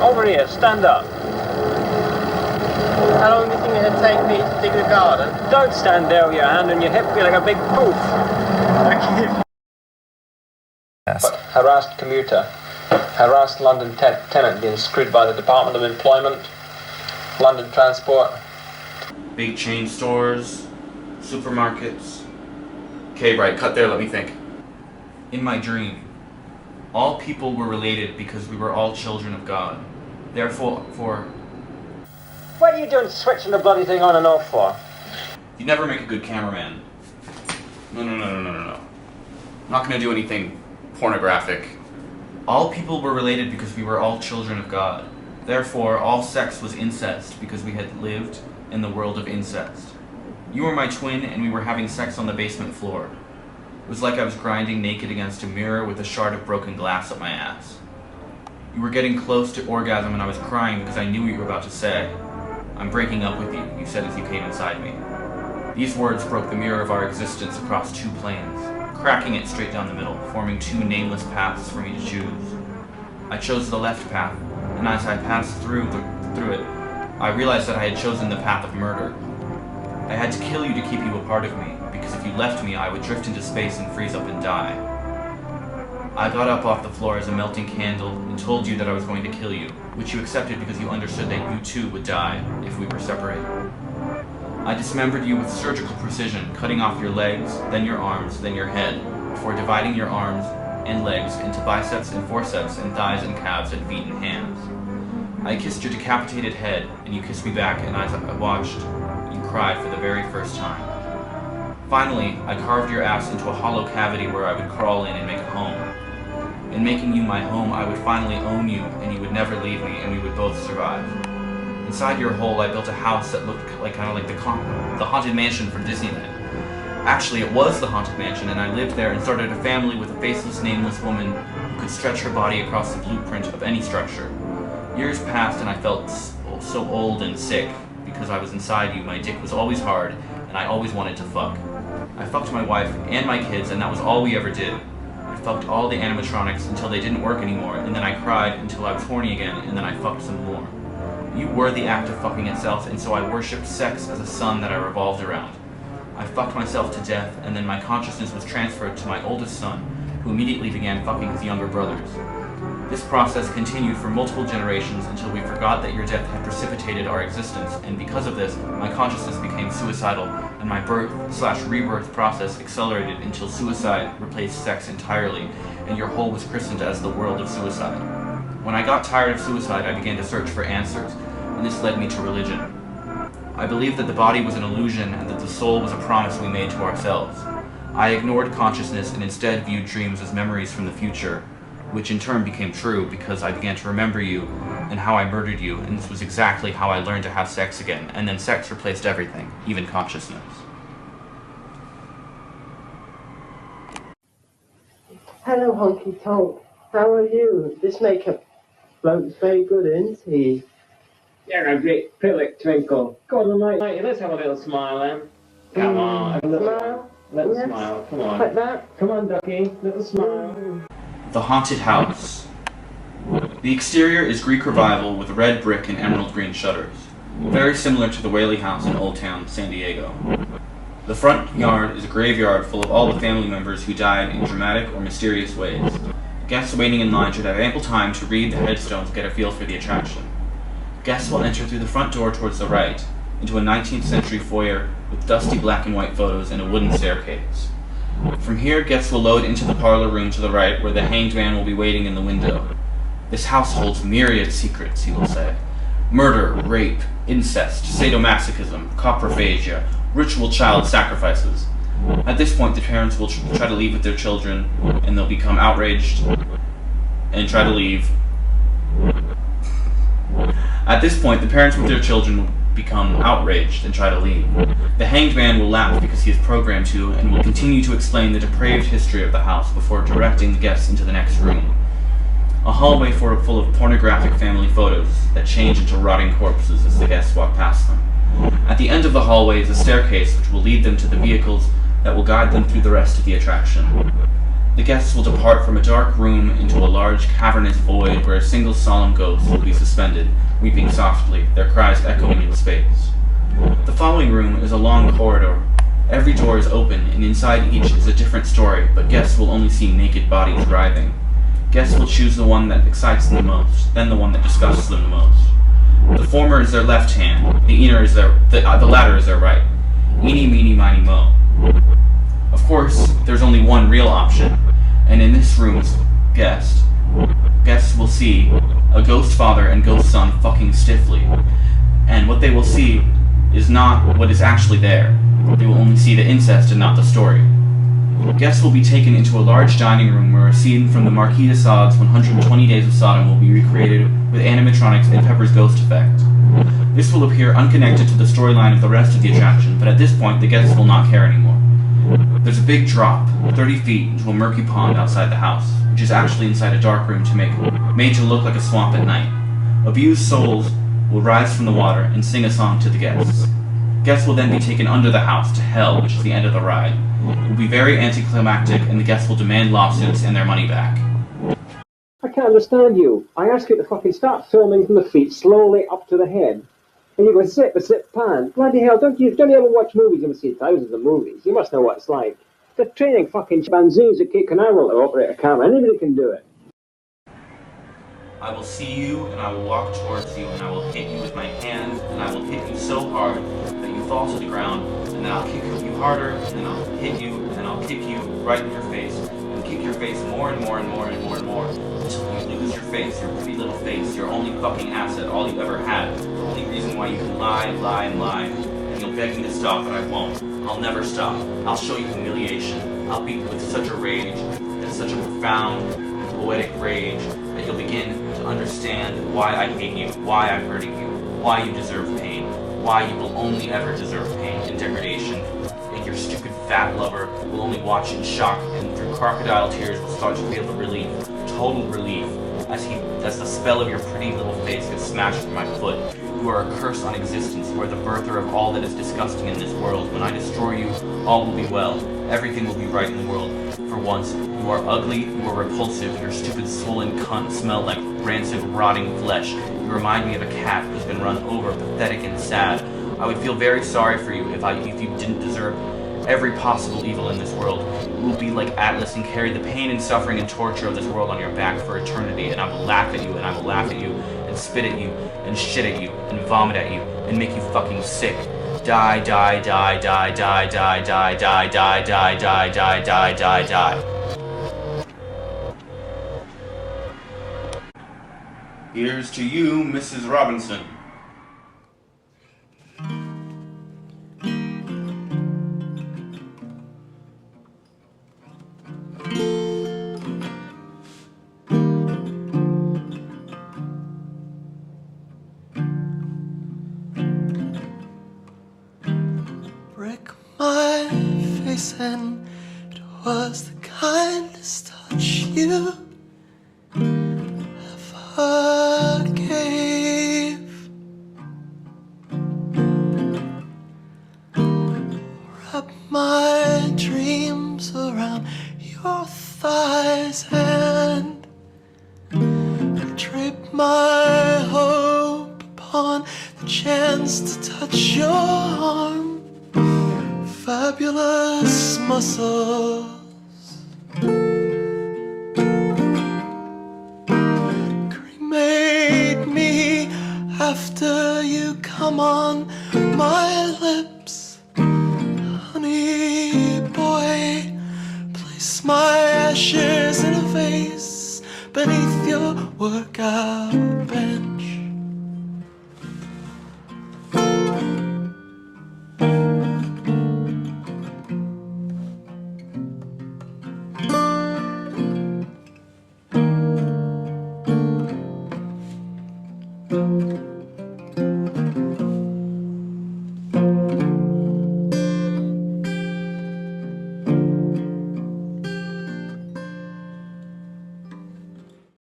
Over here, stand up. How long do you think it'd take me to dig the garden? Don't stand there with your hand on your hip, be like a big poof. Yes. Harassed commuter. Harassed London tenant being screwed by the Department of Employment. London Transport. Big chain stores. Supermarkets. Okay, right, cut there, let me think. In my dream, all people were related because we were all children of God. Therefore, What are you doing switching the bloody thing on and off for? you never make a good cameraman. No. I'm not gonna do anything pornographic. All people were related because we were all children of God. Therefore, all sex was incest because we had lived in the world of incest. You were my twin and we were having sex on the basement floor. It was like I was grinding naked against a mirror with a shard of broken glass up my ass. You were getting close to orgasm and I was crying because I knew what you were about to say. I'm breaking up with you, you said as you came inside me. These words broke the mirror of our existence across two planes, cracking it straight down the middle, forming two nameless paths for me to choose. I chose the left path, and as I passed through it, I realized that I had chosen the path of murder. I had to kill you to keep you a part of me, because if you left me, I would drift into space and freeze up and die. I got up off the floor as a melting candle and told you that I was going to kill you, which you accepted because you understood that you too would die if we were separated. I dismembered you with surgical precision, cutting off your legs, then your arms, then your head, before dividing your arms and legs into biceps and forceps and thighs and calves and feet and hands. I kissed your decapitated head, and you kissed me back, and as I watched, you cried for the very first time. Finally, I carved your ass into a hollow cavity where I would crawl in and make a home. In making you my home, I would finally own you, and you would never leave me, and we would both survive. Inside your hole, I built a house that looked kind of like the Haunted Mansion from Disneyland. Actually, it was the Haunted Mansion, and I lived there and started a family with a faceless, nameless woman who could stretch her body across the blueprint of any structure. Years passed, and I felt so old and sick because I was inside you. My dick was always hard, and I always wanted to fuck. I fucked my wife and my kids, and that was all we ever did. I fucked all the animatronics until they didn't work anymore, and then I cried until I was horny again, and then I fucked some more. You were the act of fucking itself, and so I worshipped sex as a sun that I revolved around. I fucked myself to death, and then my consciousness was transferred to my oldest son, who immediately began fucking his younger brothers. This process continued for multiple generations until we forgot that your death had precipitated our existence, and because of this, my consciousness became suicidal, and my birth/rebirth process accelerated until suicide replaced sex entirely, and your hole was christened as the world of suicide. When I got tired of suicide, I began to search for answers, and this led me to religion. I believed that the body was an illusion and that the soul was a promise we made to ourselves. I ignored consciousness and instead viewed dreams as memories from the future, which in turn became true because I began to remember you and how I murdered you, and this was exactly how I learned to have sex again, and then sex replaced everything, even consciousness. Hello, Honky Tonk. How are you? This makeup bloke's very good, isn't he? You're a great pillock, Twinkle. Go on, mate. Let's have a little smile, then. Come on, have a little Smile? Little Yes. smile, come on. Like that? Come on, Ducky, little smile. The Haunted House. The exterior is Greek Revival with red brick and emerald green shutters, very similar to the Whaley House in Old Town, San Diego. The front yard is a graveyard full of all the family members who died in dramatic or mysterious ways. Guests waiting in line should have ample time to read the headstones and get a feel for the attraction. Guests will enter through the front door towards the right, into a 19th century foyer with dusty black and white photos and a wooden staircase. From here, guests will load into the parlor room to the right, where the hanged man will be waiting in the window. This house holds myriad secrets, he will say. Murder, rape, incest, sadomasochism, coprophagia, ritual child sacrifices. At this point, the parents will try to leave with their children, and they'll become outraged and try to leave. At this point, the parents with their children will become outraged and try to leave. The hanged man will laugh because he is programmed to, and will continue to explain the depraved history of the house before directing the guests into the next room. A hallway full of pornographic family photos that change into rotting corpses as the guests walk past them. At the end of the hallway is a staircase which will lead them to the vehicles that will guide them through the rest of the attraction. The guests will depart from a dark room into a large cavernous void where a single solemn ghost will be suspended, weeping softly, their cries echoing in space. The following room is a long corridor. Every door is open, and inside each is a different story, but guests will only see naked bodies writhing. Guests will choose the one that excites them the most, then the one that disgusts them the most. The former is their left hand, the latter is their right. Eeny, meeny, miny, mo. Of course, there's only one real option, and in this room's guests will see a ghost father and ghost son fucking stiffly, and what they will see is not what is actually there. They will only see the incest and not the story. Guests will be taken into a large dining room where a scene from the Marquis de Sade's 120 Days of Sodom will be recreated with animatronics and Pepper's ghost effect. This will appear unconnected to the storyline of the rest of the attraction, but at this point the guests will not care anymore. There's a big drop, 30 feet, into a murky pond outside the house, which is actually inside a dark room made to look like a swamp at night. Abused souls will rise from the water and sing a song to the guests. Guests will then be taken under the house to hell, which is the end of the ride. It will be very anticlimactic, and the guests will demand lawsuits and their money back. I can't understand you. I ask you to fucking start filming from the feet slowly up to the head. And you go zip, pan. Bloody hell, don't you ever watch movies? You've seen thousands of movies. You must know what it's like. They're training fucking banzoos at Cape Canaveral to operate a camera. Anybody can do it. I will see you, and I will walk towards you, and I will hit you with my hand, and I will hit you so hard that you fall to the ground, and then I'll kick you harder, and then I'll hit you, and then I'll kick you right in your face, and kick your face more and more and more and more and more, until you lose your face, your pretty little face, your only fucking asset, all you ever had, the only reason why you can lie, and you'll beg me to stop, but I won't. I'll never stop. I'll show you humiliation. I'll beat you with such a rage, and such a profound, poetic rage, that you'll begin to understand why I hate you, why I'm hurting you, why you deserve pain, why you will only ever deserve pain and degradation, and your stupid fat lover will only watch in shock, and through crocodile tears will start to feel the relief, total relief, as the spell of your pretty little face gets smashed with my foot. You are a curse on existence. You are the birther of all that is disgusting in this world. When I destroy you, all will be well. Everything will be right in the world. For once, you are ugly, you are repulsive, your stupid swollen cunt smell like rancid, rotting flesh. You remind me of a cat who's been run over, pathetic and sad. I would feel very sorry for you if you didn't deserve every possible evil in this world. You will be like Atlas and carry the pain and suffering and torture of this world on your back for eternity, and I will laugh at you, and I will laugh at you, and spit at you, and shit at you, and vomit at you, and make you fucking sick. Die, die, die, die, die, die, die, die, die, die, die, die, die, die, die. Here's to you, Mrs. Robinson. Break my face and it was the kindest touch you ever gave. Wrap my dreams around your thighs and drape my hope upon the chance to touch your arm. Fabulous muscles cremate me after you come on my lips. Honey boy, place my ashes in a vase beneath your workout bench.